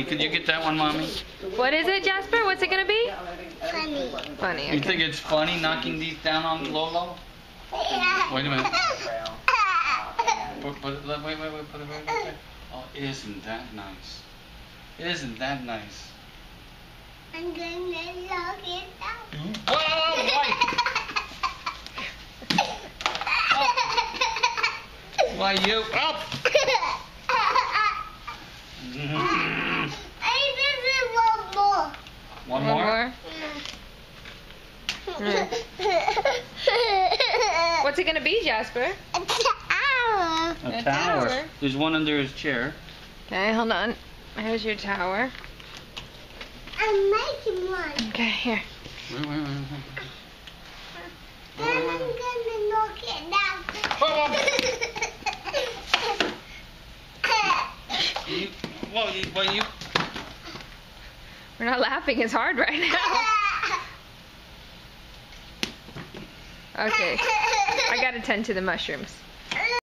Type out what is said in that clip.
Could you get that one, Mommy? What is it, Jasper? What's it gonna be? Funny. Funny. Okay. You think it's funny knocking these down on Lolo? Wait a minute. Put it right there. Oh, isn't that nice? Isn't that nice? I'm gonna lock it down. Whoa, why you up? Hey, this is one more. One more? What's it gonna be, Jasper? A tower. A A tower. tower. There's one under his chair. Okay, hold on. Here's your tower. I'm making one. Okay, here. Wait. Then I'm gonna knock it down. You. We're not laughing as hard right now. Okay. I gotta tend to the mushrooms.